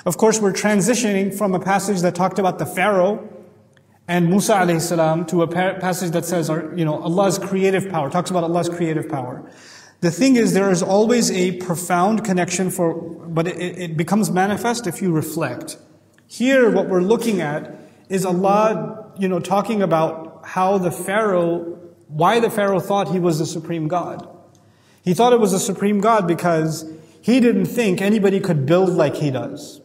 Of course, we're transitioning from a passage that talked about the Pharaoh and Musa alayhi salam to a passage that says, Allah's creative power, talks about Allah's creative power. The thing is, there is always a profound connection but it becomes manifest if you reflect. Here, what we're looking at is Allah, talking about how why the Pharaoh thought he was the supreme God. He thought it was the supreme God because he didn't think anybody could build like he does.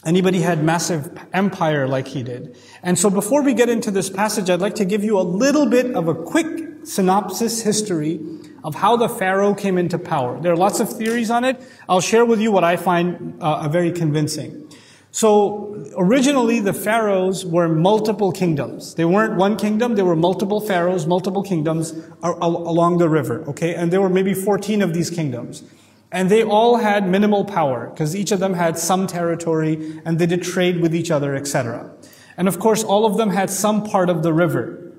Anybody had massive empire like he did. And so before we get into this passage, I'd like to give you a little bit of a quick synopsis history of how the Pharaoh came into power. There are lots of theories on it. I'll share with you what I find very convincing. So originally the pharaohs were multiple kingdoms. They weren't one kingdom, there were multiple pharaohs, multiple kingdoms along the river, okay? And there were maybe 14 of these kingdoms. And they all had minimal power because each of them had some territory and they did trade with each other, etc. And of course, all of them had some part of the river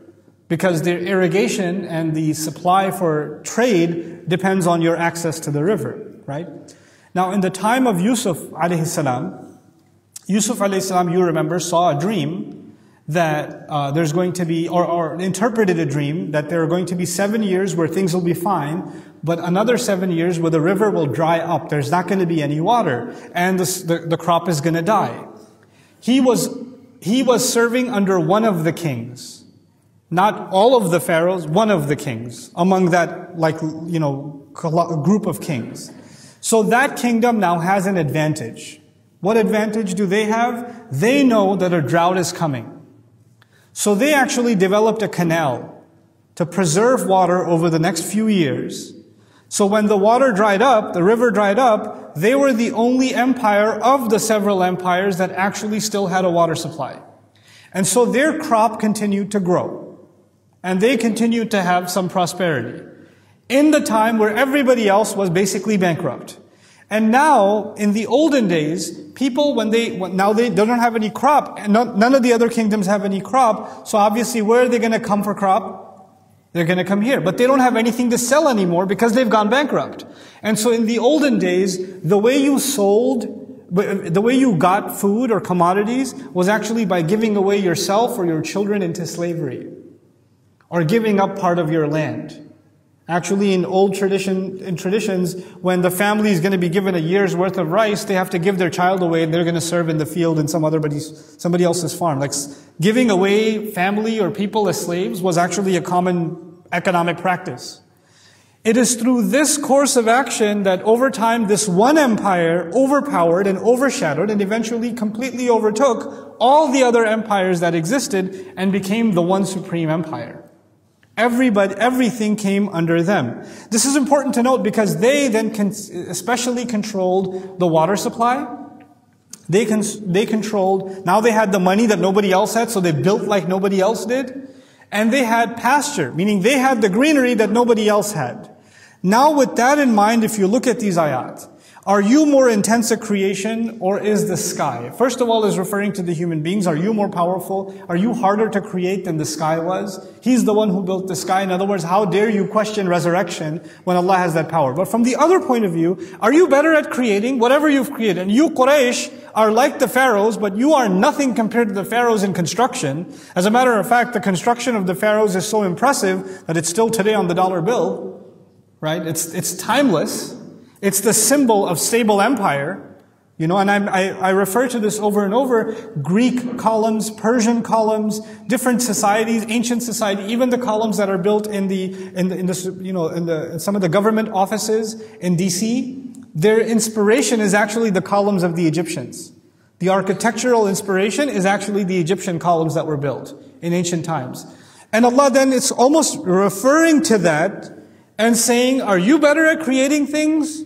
because their irrigation and the supply for trade depends on your access to the river, right? Now, in the time of Yusuf alayhi salam, you remember, saw a dream that there's going to be, or interpreted a dream that there are going to be 7 years where things will be fine, but another 7 years where the river will dry up. There's not going to be any water, and the crop is going to die. He was serving under one of the kings, not all of the pharaohs, one of the kings among that group of kings. So that kingdom now has an advantage. What advantage do they have? They know that a drought is coming. So they actually developed a canal to preserve water over the next few years. So when the water dried up, the river dried up, they were the only empire of the several empires that actually still had a water supply. And so their crop continued to grow. And they continued to have some prosperity. In the time where everybody else was basically bankrupt. And now, in the olden days, people, now they don't have any crop, and none of the other kingdoms have any crop, so obviously where are they going to come for crop? They're going to come here. But they don't have anything to sell anymore because they've gone bankrupt. And so in the olden days, the way you got food or commodities was actually by giving away yourself or your children into slavery. Or giving up part of your land. Actually, in traditions, when the family is going to be given a year's worth of rice, they have to give their child away and they're going to serve in the field in somebody else's farm. Like giving away family or people as slaves was actually a common economic practice. It is through this course of action that over time this one empire overpowered and overshadowed and eventually completely overtook all the other empires that existed and became the one supreme empire. Everything came under them. This is important to note because they then especially controlled the water supply. They controlled, now they had the money that nobody else had, so they built like nobody else did. And they had pasture, meaning they had the greenery that nobody else had. Now with that in mind, if you look at these ayat, are you more intense a creation or is the sky? First of all is referring to the human beings. Are you more powerful? Are you harder to create than the sky was? He's the one who built the sky. In other words, how dare you question resurrection when Allah has that power? But from the other point of view, are you better at creating whatever you've created? And you Quraysh are like the pharaohs, but you are nothing compared to the pharaohs in construction. As a matter of fact, the construction of the pharaohs is so impressive that it's still today on the dollar bill, right? It's timeless. It's the symbol of stable empire, and I refer to this over and over. Greek columns, Persian columns, different societies, ancient society, even the columns that are built in some of the government offices in DC, their inspiration is actually the columns of the Egyptians. The architectural inspiration is actually the Egyptian columns that were built in ancient times. And Allah then is almost referring to that and saying, are you better at creating things?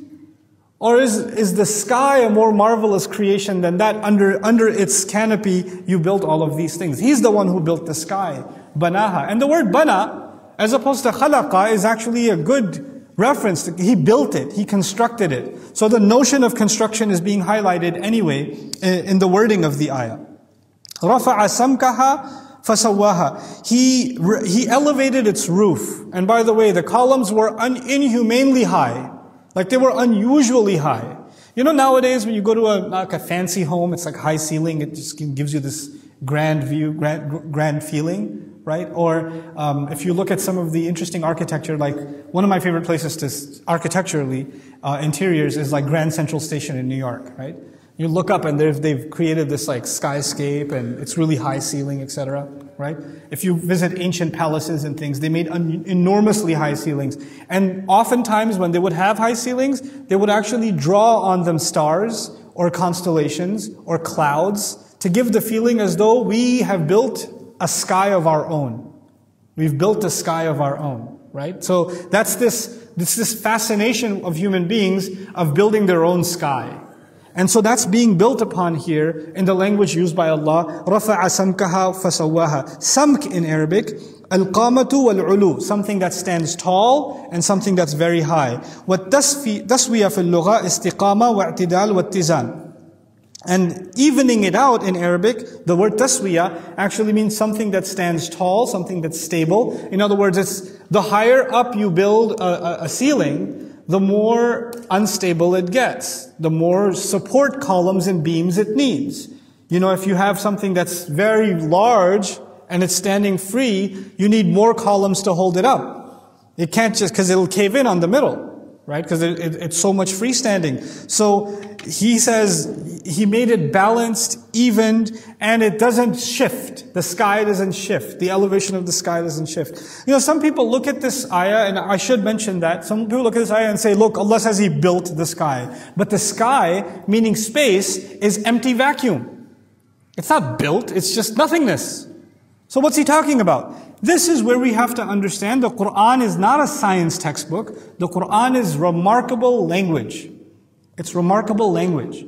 Or is the sky a more marvelous creation than that? Under its canopy, you built all of these things. He's the one who built the sky. Banaha. And the word bana, as opposed to khalaqa, is actually a good reference. He built it. He constructed it. So the notion of construction is being highlighted anyway in the wording of the ayah. رَفَعَ سَمْكَهَا فَسَوَّاهَا. He elevated its roof. And by the way, the columns were inhumanely high. Like they were unusually high. You know, nowadays when you go to like a fancy home, it's like high ceiling, it just gives you this grand view, grand feeling, right? Or if you look at some of the interesting architecture, like one of my favorite places to architecturally, interiors is like Grand Central Station in New York, right? You look up and they've created this like skyscape and it's really high ceiling, etc., right? If you visit ancient palaces and things, they made enormously high ceilings. And oftentimes when they would have high ceilings, they would actually draw on them stars or constellations or clouds to give the feeling as though we have built a sky of our own. We've built a sky of our own, right? So that's this fascination of human beings of building their own sky. And so that's being built upon here in the language used by Allah. رَفَعَ سَمْكَهَا فَسَوَّاهَا. Samk in Arabic, الْقَامَةُ وَالْعُلُو. Something that stands tall and something that's very high. وَالتَّسْوِيَةَ فِي اللُّغَةِ اسْتِقَامَة وَاعْتِدَالُ وَاتِّزَانُ. And evening it out in Arabic, the word taswiya actually means something that stands tall, something that's stable. In other words, it's the higher up you build a ceiling, the more unstable it gets, the more support columns and beams it needs. You know, if you have something that's very large and it's standing free, you need more columns to hold it up. It can't just, because it'll cave in on the middle, right? Because it's so much freestanding. So he says he made it balanced, evened, and it doesn't shift. The sky doesn't shift. The elevation of the sky doesn't shift. You know, some people look at this ayah, and I should mention that. Some people look at this ayah and say, look, Allah says He built the sky. But the sky, meaning space, is empty vacuum. It's not built, it's just nothingness. So what's He talking about? This is where we have to understand the Quran is not a science textbook. The Quran is remarkable language. It's remarkable language.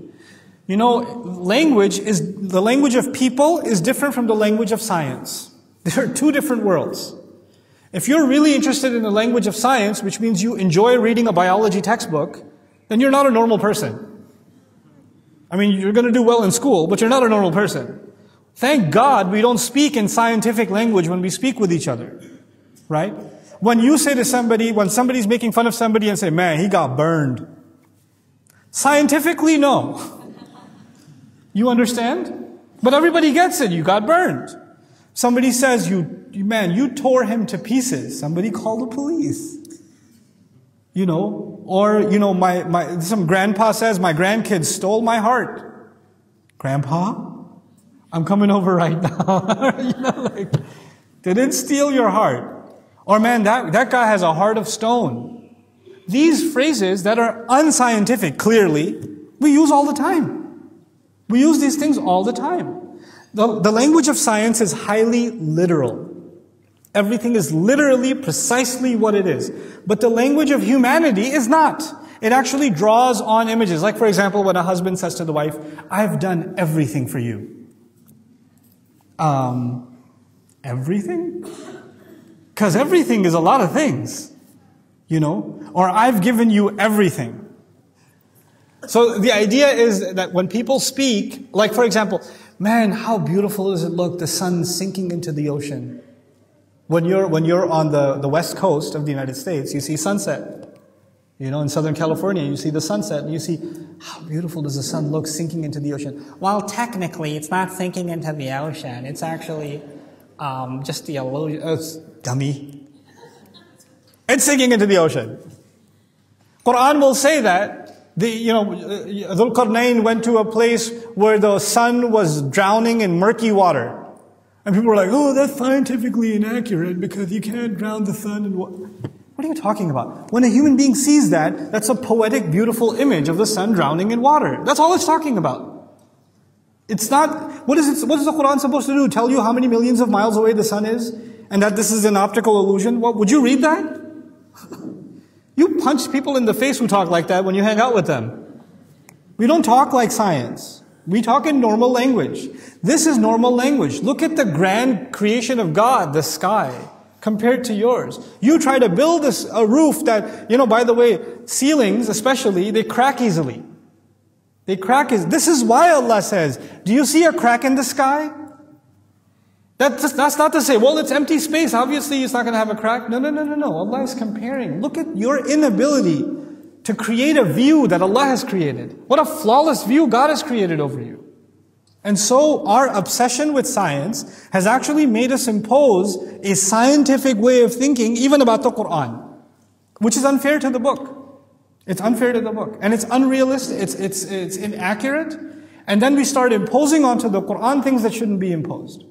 You know, the language of people is different from the language of science. There are two different worlds. If you're really interested in the language of science, which means you enjoy reading a biology textbook, then you're not a normal person. I mean, you're going to do well in school, but you're not a normal person. Thank God we don't speak in scientific language when we speak with each other, right? When you say to somebody, when somebody's making fun of somebody and say, man, he got burned. Scientifically, no. You understand? But everybody gets it. You got burned. Somebody says, man, you tore him to pieces. Somebody call the police. You know, or, you know, some grandpa says, my grandkids stole my heart. Grandpa? I'm coming over right now. You know, like, they didn't steal your heart. Or man, that guy has a heart of stone. These phrases that are unscientific, clearly, we use all the time. We use these things all the time. The language of science is highly literal. Everything is literally precisely what it is. But the language of humanity is not. It actually draws on images. Like for example, when a husband says to the wife, I've done everything for you. Everything? Because everything is a lot of things. You know? Or I've given you everything. So the idea is that when people speak, like for example, man, how beautiful does it look, the sun sinking into the ocean. When you're on the west coast of the United States, you see sunset. You know, in Southern California, you see the sunset, and you see, how beautiful does the sun look sinking into the ocean. Well, technically, it's not sinking into the ocean. It's actually just the illusion. Dummy. It's sinking into the ocean. Quran will say that. Dhul Qarnayn went to a place where the sun was drowning in murky water. And people were like, oh, that's scientifically inaccurate because you can't drown the sun in water. What are you talking about? When a human being sees that, that's a poetic, beautiful image of the sun drowning in water. That's all it's talking about. It's not, what is the Quran supposed to do? Tell you how many millions of miles away the sun is? And that this is an optical illusion? What, would you read that? You punch people in the face who talk like that when you hang out with them. We don't talk like science. We talk in normal language. This is normal language. Look at the grand creation of God, the sky, compared to yours. You try to build a roof that, by the way, ceilings especially, they crack easily. They crack easily. This is why Allah says, do you see a crack in the sky? That's not to say, well, it's empty space. Obviously, it's not going to have a crack. No. Allah is comparing. Look at your inability to create a view that Allah has created. What a flawless view God has created over you. And so our obsession with science has actually made us impose a scientific way of thinking even about the Quran, which is unfair to the book. It's unfair to the book. And it's unrealistic, it's inaccurate. And then we start imposing onto the Quran things that shouldn't be imposed.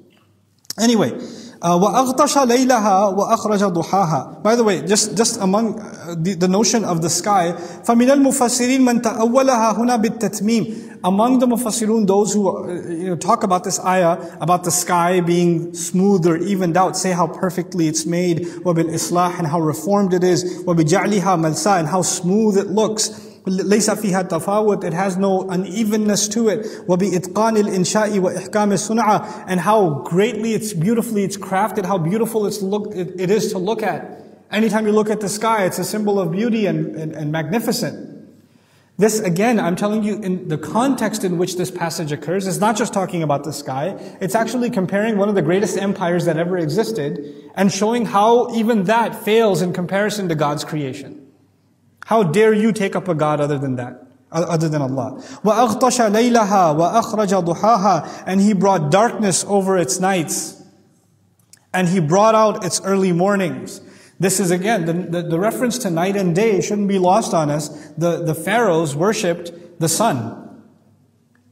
Anyway, وَأَغْطَشَ لَيْلَهَا وَأَخْرَجَ ضُحَاهَا. By the way, just among the notion of the sky, فَمِنَ الْمُفَسِّرِينَ مَنْ تَأَوَّلَهَا هُنَا بِالتَّتْمِيمِ. Among the mufassirun, those who talk about this ayah, about the sky being smooth or evened out, say how perfectly it's made, وَبِالْإِصْلَاحِ, and how reformed it is, وَبِجَعْلِهَا مَلْسَاء, and how smooth it looks. ليس فيها تفاوت, it has no unevenness to it. وبإتقان الإنشاء وإحكام الصنعة, and how greatly beautifully it's crafted, how beautiful it is to look at. Anytime you look at the sky, it's a symbol of beauty and magnificent. This again, I'm telling you, in the context in which this passage occurs, is not just talking about the sky. It's actually comparing one of the greatest empires that ever existed and showing how even that fails in comparison to God's creation. How dare you take up a God other than that, other than Allah? وَأَغْطَشَ لَيْلَهَا وَأَخْرَجَ ضُحَاهَا, and He brought darkness over its nights, and He brought out its early mornings. This is again, the reference to night and day shouldn't be lost on us. The pharaohs worshipped the sun.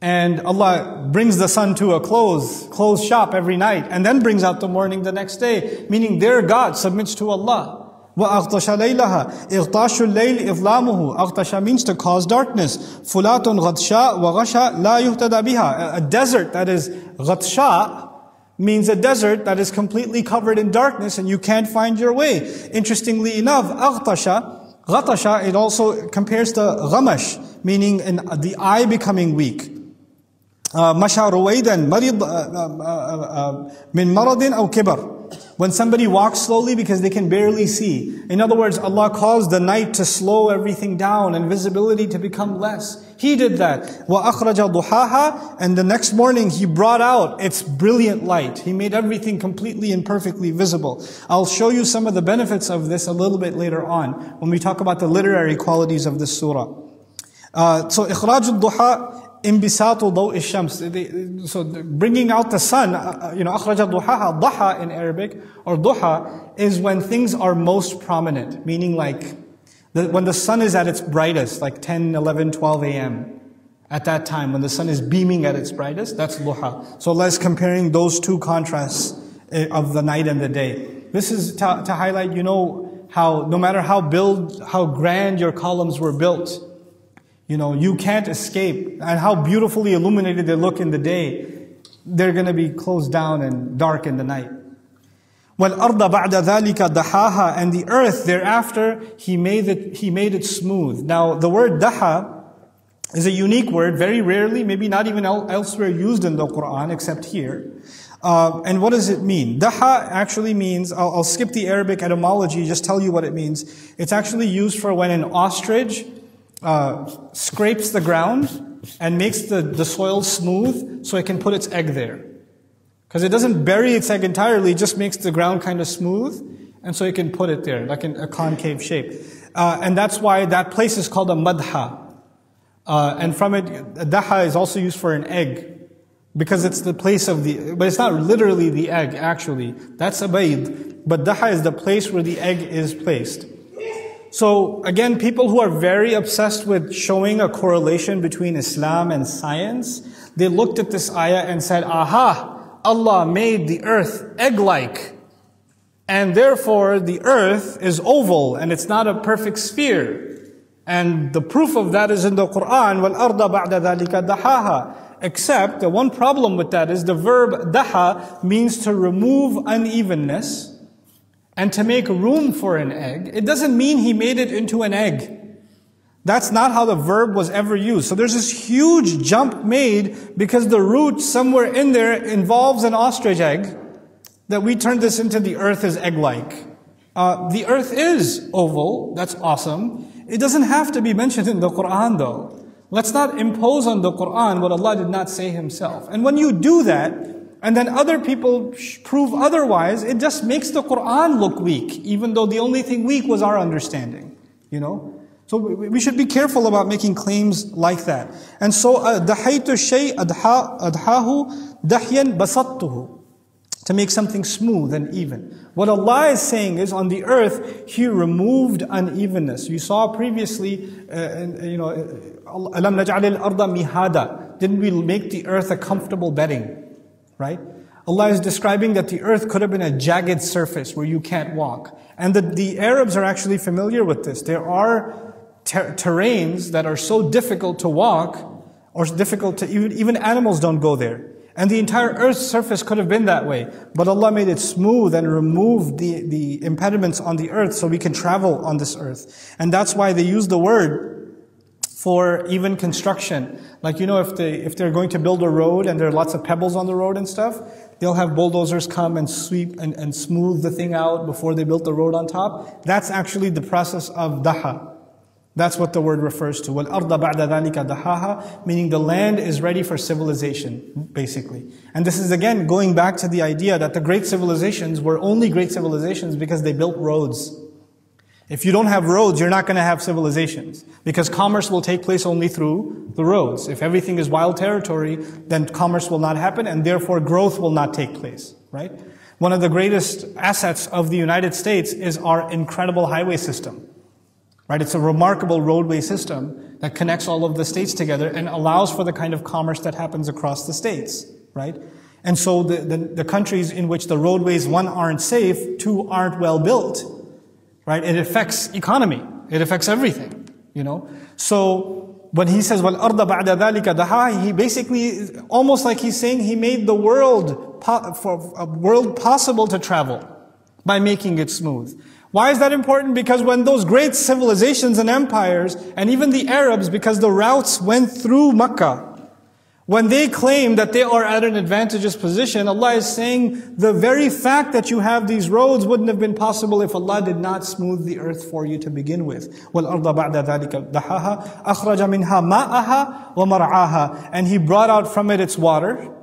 And Allah brings the sun to a closed shop every night, and then brings out the morning the next day, meaning their God submits to Allah. وَأَغْطَشَ لَيْلَهَا إِغْطَاشُ اللَّيْلِ إِظْلَامُهُ. أَغْطَشَ means to cause darkness. فُلَاتٌ غَطْشَاء وَغَشَى لَا يُهْتَدَى بِهَا. A desert that is غَطْشَاء means a desert that is completely covered in darkness and you can't find your way. Interestingly enough, غَطَشَ, it also compares to غَمَش, meaning the eye becoming weak. مَشَى رُوَيْدًا مِنْ مَرَضٍ أَوْ كِبَرٍ. When somebody walks slowly because they can barely see. In other words, Allah caused the night to slow everything down and visibility to become less. He did that. وَأَخْرَجَ ضُحَاهَا, and the next morning He brought out its brilliant light. He made everything completely and perfectly visible. I'll show you some of the benefits of this a little bit later on when we talk about the literary qualities of this surah. So إخراج الضحى انبساط ضوء الشمس. So bringing out the sun, أخرج ضحاها, ضحى in Arabic, or duha, is when things are most prominent, meaning like when the sun is at its brightest, like 10, 11, 12 a.m. At that time, when the sun is beaming at its brightest, that's duha. So Allah is comparing those two contrasts of the night and the day. This is to highlight, how no matter how grand your columns were built, you can't escape. And how beautifully illuminated they look in the day, they're going to be closed down and dark in the night. وَالْأَرْضَ بَعْدَ ذَلِكَ دَحَاهَا, and the earth thereafter, He made it smooth. Now, the word daha is a unique word, very rarely, maybe not even elsewhere used in the Quran, except here. And what does it mean? Daha actually means, I'll skip the Arabic etymology, just tell you what it means. It's actually used for when an ostrich scrapes the ground and makes the soil smooth so it can put its egg there. Because it doesn't bury its egg entirely, it just makes the ground kind of smooth, and so it can put it there, like in a concave shape. And that's why that place is called a madha. And from it, daha is also used for an egg, because it's the place of but it's not literally the egg, actually. That's a bayd. But daha is the place where the egg is placed. So again, people who are very obsessed with showing a correlation between Islam and science, they looked at this ayah and said, aha, Allah made the earth egg-like, and therefore the earth is oval and it's not a perfect sphere. And the proof of that is in the Quran, وَالْأَرْضَ بَعْدَ ذَلِكَ دَحَاهَا. Except the one problem with that is the verb daha means to remove unevenness and to make room for an egg. It doesn't mean He made it into an egg. That's not how the verb was ever used. So there's this huge jump made because the root somewhere in there involves an ostrich egg, that we turn this into the earth is egg-like. The earth is oval. That's awesome. It doesn't have to be mentioned in the Quran though. Let's not impose on the Quran what Allah did not say Himself. And when you do that, and then other people prove otherwise, it just makes the Quran look weak, even though the only thing weak was our understanding, So we should be careful about making claims like that. And so, دَحَيْتُ الشَّيْء أَدْحَاهُ دَحْيًا بَسَطْتُهُ. To make something smooth and even. What Allah is saying is, on the earth, He removed unevenness. You saw previously, أَلَمْ نَجْعَلِ الْأَرْضَ مِهَادًا. Didn't we make the earth a comfortable bedding? Right? Allah is describing that the earth could have been a jagged surface where you can't walk. And the Arabs are actually familiar with this. There are terrains that are so difficult to walk, or difficult to, even animals don't go there. And the entire earth's surface could have been that way. But Allah made it smooth and removed the impediments on the earth so we can travel on this earth. And that's why they use the word for even construction. Like, if they're going to build a road and there are lots of pebbles on the road and stuff, they'll have bulldozers come and sweep and smooth the thing out before they built the road on top. That's actually the process of daha. That's what the word refers to. وَالْأَرْضَ بَعْدَ ذَلِكَ دَحَاهَا. Meaning the land is ready for civilization, basically. And this is again going back to the idea that the great civilizations were only great civilizations because they built roads. If you don't have roads, you're not going to have civilizations. Because commerce will take place only through the roads. If everything is wild territory, then commerce will not happen and therefore growth will not take place. Right? One of the greatest assets of the United States is our incredible highway system. Right? It's a remarkable roadway system that connects all of the states together and allows for the kind of commerce that happens across the states. Right? And so the countries in which the roadways, one, aren't safe, two, aren't well built, right? It affects economy. It affects everything, So when he says, وَالْأَرْضَ بَعْدَ ذَلِكَ دَحَاهَا, he basically, almost like he's saying, he made the world, for a world possible to travel by making it smooth. Why is that important? Because when those great civilizations and empires, and even the Arabs, because the routes went through Mecca, when they claim that they are at an advantageous position, Allah is saying the very fact that you have these roads wouldn't have been possible if Allah did not smooth the earth for you to begin with. وَالْأَرْضَ بَعْدَ ذَلِكَ دَحَاهَا أَخْرَجَ مِنْهَا مَاءَهَا وَمَرْعَاهَا. And He brought out from it its water,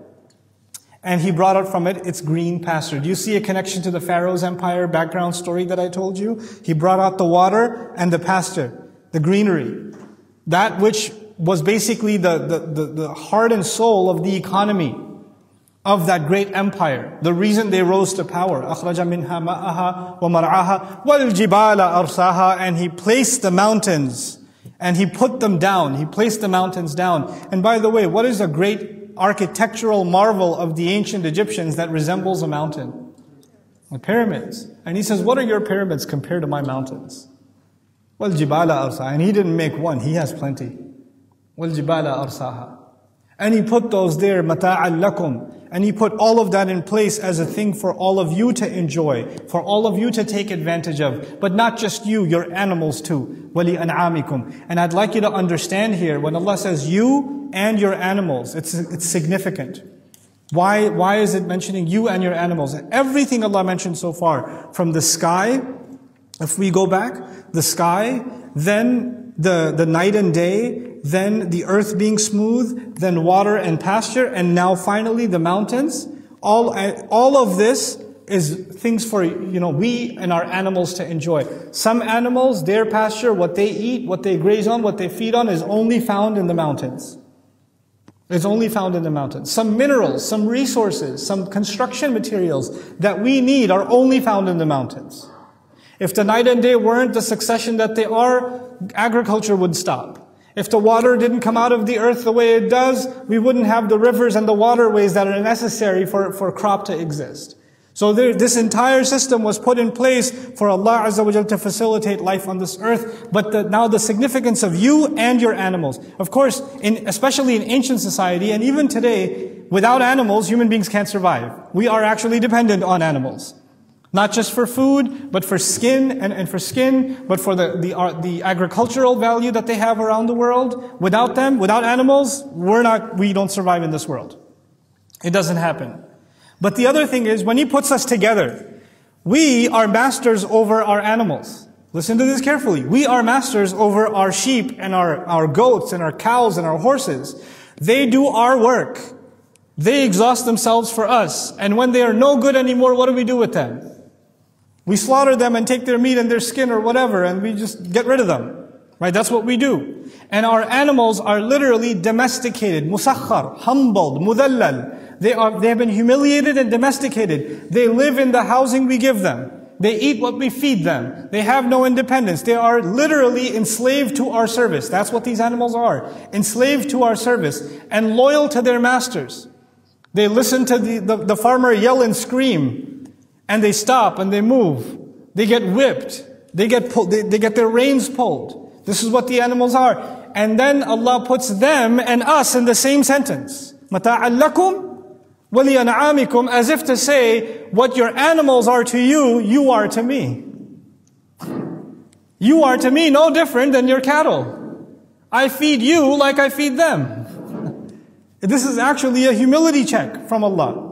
and He brought out from it its green pasture. Do you see a connection to the Pharaoh's empire background story that I told you? He brought out the water and the pasture, the greenery. That which was basically the heart and soul of the economy of that great empire. The reason they rose to power. أَخْرَجَ مِنْهَا مَاءَهَا وَمَرْعَاهَا وَالْجِبَالَ أَرْسَاهَا. And He placed the mountains and He put them down. He placed the mountains down. And by the way, what is a great architectural marvel of the ancient Egyptians that resembles a mountain? The pyramids. And He says, what are your pyramids compared to my mountains? وَالْجِبَالَ أَرْسَاهَا. And He didn't make one, He has plenty. وَالْجِبَالَ أَرْسَاهَا. And He put those there, مَتَاعًا لَكُمْ. And He put all of that in place as a thing for all of you to enjoy, for all of you to take advantage of. But not just you, your animals too. وَلِأَنْعَامِكُمْ. And I'd like you to understand here, when Allah says you and your animals, it's significant. Why is it mentioning you and your animals? Everything Allah mentioned so far, from the sky, if we go back, the sky, then the night and day, then the earth being smooth, then water and pasture, and now finally the mountains. All of this is things for, we and our animals to enjoy. Some animals, their pasture, what they eat, what they graze on, what they feed on is only found in the mountains. It's only found in the mountains. Some minerals, some resources, some construction materials that we need are only found in the mountains. If the night and day weren't the succession that they are, agriculture would stop. If the water didn't come out of the earth the way it does, we wouldn't have the rivers and the waterways that are necessary for crop to exist. So this entire system was put in place for Allah Azza wa Jal to facilitate life on this earth. But now the significance of you and your animals. Of course, especially in ancient society and even today, without animals, human beings can't survive. We are actually dependent on animals. Not just for food, but for skin and for skin, but for the agricultural value that they have around the world. Without them, without animals, we don't survive in this world. It doesn't happen. But the other thing is, when He puts us together, we are masters over our animals. Listen to this carefully. We are masters over our sheep and our goats and our cows and our horses. They do our work. They exhaust themselves for us. And when they are no good anymore, what do we do with them? We slaughter them and take their meat and their skin or whatever, and we just get rid of them. Right? That's what we do. And our animals are literally domesticated, musakhar, humbled, mudallal. They have been humiliated and domesticated. They live in the housing we give them. They eat what we feed them. They have no independence. They are literally enslaved to our service. That's what these animals are. Enslaved to our service and loyal to their masters. They listen to the farmer yell and scream, and they stop and they move. They get whipped. They get their reins pulled. This is what the animals are. And then Allah puts them and us in the same sentence. مَتَاعًا لَكُمْ وَلِأَنْعَامِكُمْ, as if to say, what your animals are to you, you are to me. You are to me no different than your cattle. I feed you like I feed them. This is actually a humility check from Allah.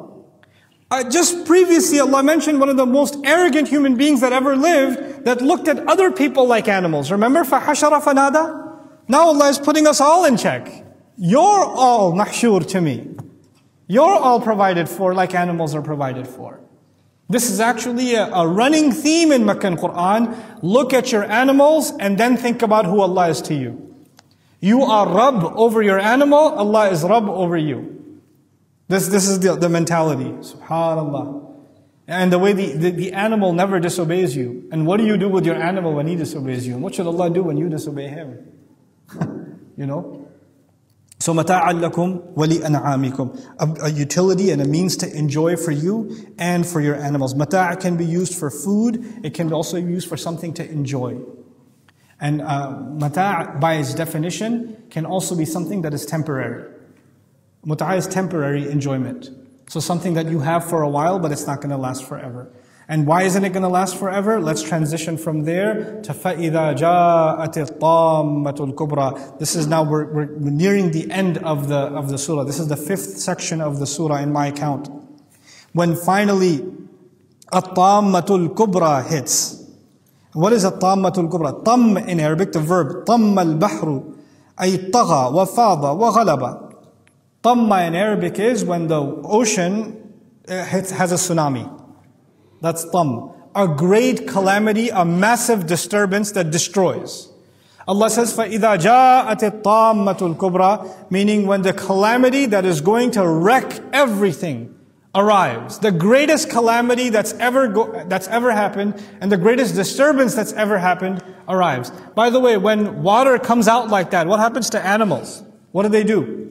Just previously, Allah mentioned one of the most arrogant human beings that ever lived that looked at other people like animals. Remember, فَحَشَرَ فَنَادَى? Now Allah is putting us all in check. You're all mahshur to me. You're all provided for like animals are provided for. This is actually a running theme in Meccan Quran. Look at your animals and then think about who Allah is to you. You are Rabb over your animal, Allah is Rabb over you. This is the mentality. SubhanAllah. And the way the animal never disobeys you. And what do you do with your animal when he disobeys you? And what should Allah do when you disobey him? You know? So مَتَاعًا لَكُمْ وَلِأَنْعَامِكُمْ. A utility and a means to enjoy for you and for your animals. Mata' can be used for food. It can also be used for something to enjoy. And mata' by its definition can also be something that is temporary. Mut'a is temporary enjoyment. So something that you have for a while, but it's not going to last forever. And why isn't it going to last forever? Let's transition from there to فَإِذَا جَاءَتِ الطَّامَّةُ الْكُبْرَى. This is now, we're nearing the end of the surah. This is the 5th section of the surah in my count. When finally, الطَّامَّةُ الْكُبْرَى hits. What is الطَّامَّةُ الْكُبْرَى? Tam in Arabic, the verb. طَمَّ الْبَحْرُ أي طَغَى وَفَاضَ وَغَلَبَ. Tamma in Arabic is when the ocean has a tsunami. That's tam. A great calamity, a massive disturbance that destroys. Allah says, فَإِذَا جَاءَتِ الطَّامَّةُ الْكُبْرَى, meaning when the calamity that is going to wreck everything arrives. The greatest calamity that's ever happened and the greatest disturbance that's ever happened arrives. By the way, when water comes out like that, what happens to animals? What do?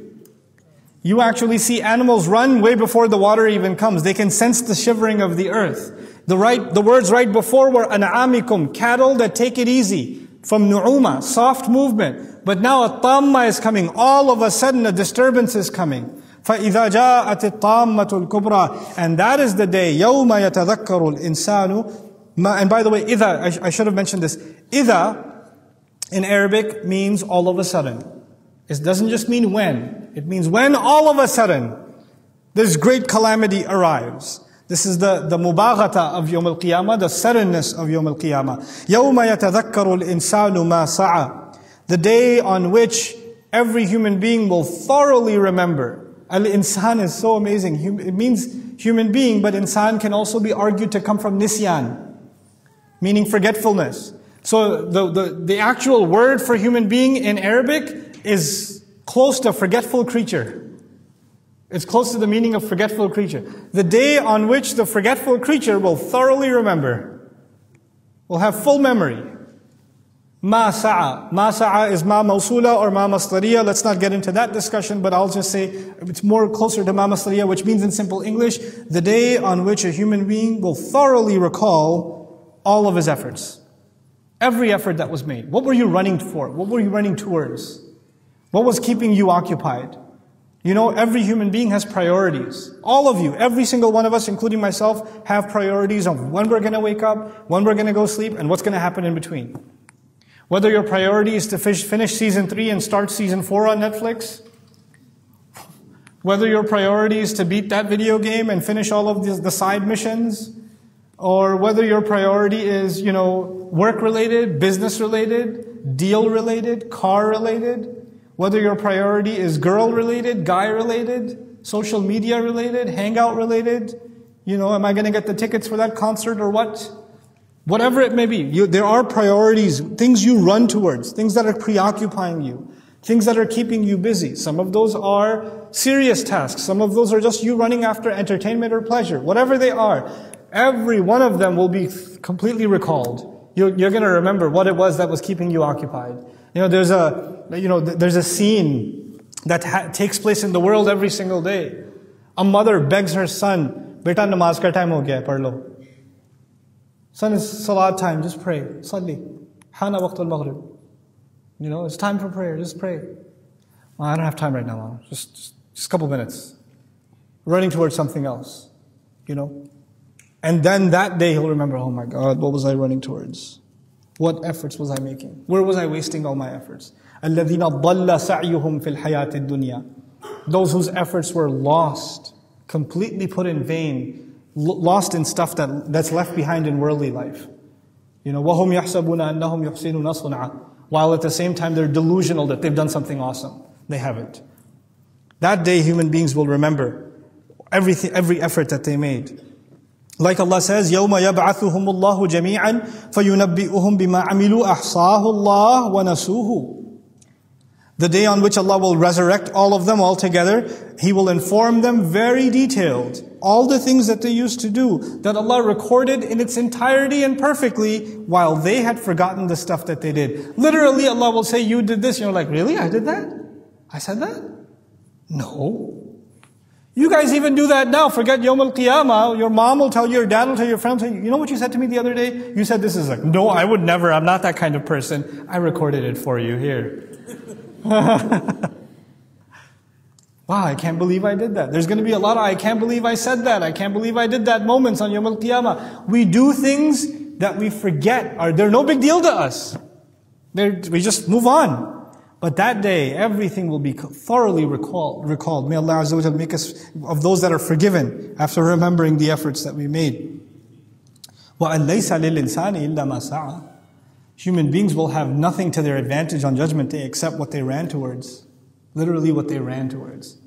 You actually see animals run way before the water even comes. They can sense the shivering of the earth. The words right before were an'amikum, cattle that take it easy. From nu'uma, soft movement. But now a tamma is coming. All of a sudden a disturbance is coming. فَإِذَا جَاءَتِ الطَّامَّةُ الْكُبْرَى. And that is the day, يَوْمَ يَتَذَكَّرُ الْإِنسَانُ. And by the way, إِذَا, I should have mentioned this. إِذَا in Arabic means all of a sudden. It doesn't just mean when. It means when all of a sudden this great calamity arrives. This is the mubaghata of Yawm al-Qiyamah, the suddenness of Yawm al-Qiyamah. يَوْمَ يَتَذَكَّرُ الْإِنسَانُ مَا سَعَى. The day on which every human being will thoroughly remember. Al-insan is so amazing. It means human being, but insan can also be argued to come from nisyan, meaning forgetfulness. So the actual word for human being in Arabic is close to forgetful creature. It's close to the meaning of forgetful creature. The day on which the forgetful creature will thoroughly remember, will have full memory. Ma sa'a. Ma sa'a is ma mawsula or ma masdariya. Let's not get into that discussion, but I'll just say it's more closer to ma masdariya, which means in simple English, the day on which a human being will thoroughly recall all of his efforts. Every effort that was made. What were you running for? What were you running towards? What was keeping you occupied? You know, every human being has priorities. All of you, every single one of us, including myself, have priorities on when we're going to wake up, when we're going to go sleep, and what's going to happen in between. Whether your priority is to finish season 3 and start season 4 on Netflix, whether your priority is to beat that video game and finish all of the side missions, or whether your priority is, work-related, business-related, deal-related, car-related, whether your priority is girl-related, guy-related, social media-related, hangout-related, am I going to get the tickets for that concert or what? Whatever it may be, there are priorities, things you run towards, things that are preoccupying you, things that are keeping you busy. Some of those are serious tasks. Some of those are just you running after entertainment or pleasure. Whatever they are, every one of them will be completely recalled. You're going to remember what it was that was keeping you occupied. There's a scene that takes place in the world every single day. A mother begs her son, "Beta, namaz ka time ho gaya, pad lo." Son, it's salat time, just pray. Salli. Hana waqt al-maghrib. It's time for prayer, just pray. Well, I don't have time right now, Mom. Just a couple minutes. Running towards something else. And then that day he'll remember, oh my God, what was I running towards? What efforts was I making? Where was I wasting all my efforts? الَّذِينَ ضَلَّ سَعْيُهُمْ فِي الْحَيَاةِ الدُّنْيَا. Those whose efforts were lost, completely put in vain, lost in stuff that's left behind in worldly life. وَهُمْ يَحْسَبُونَ أَنَّهُمْ يُحْسِنُونَ صُنْعًا. While at the same time they're delusional that they've done something awesome. They haven't. That day human beings will remember every effort that they made. Like Allah says, يَوْمَ يَبْعَثُهُمُ اللَّهُ جَمِيعًا فَيُنَبِّئُهُم بِمَا عَمِلُوا أَحْصَاهُ اللَّهُ وَنَسُوهُ. The day on which Allah will resurrect all of them all together, He will inform them very detailed. All the things that they used to do, that Allah recorded in its entirety and perfectly, while they had forgotten the stuff that they did. Literally, Allah will say, you did this. You're like, really? I did that? I said that? No. You guys even do that now. Forget Yawm al-Qiyamah. Your mom will tell you, your dad will tell you, your friend will tell you, you know what you said to me the other day? You said this is like, no, I would never. I'm not that kind of person. I recorded it for you here. Wow, I can't believe I did that. There's going to be a lot of, I can't believe I said that. I can't believe I did that moments on Yawm al-Qiyamah. We do things that we forget. They're no big deal to us. We just move on. But that day, everything will be thoroughly recalled. May Allah Azza wa Jalla make us of those that are forgiven after remembering the efforts that we made. وَأَنْ لَيْسَ لِلْإِنسَانِ إِلَّا مَا سَعَى. Human beings will have nothing to their advantage on Judgment Day except what they ran towards. Literally what they ran towards.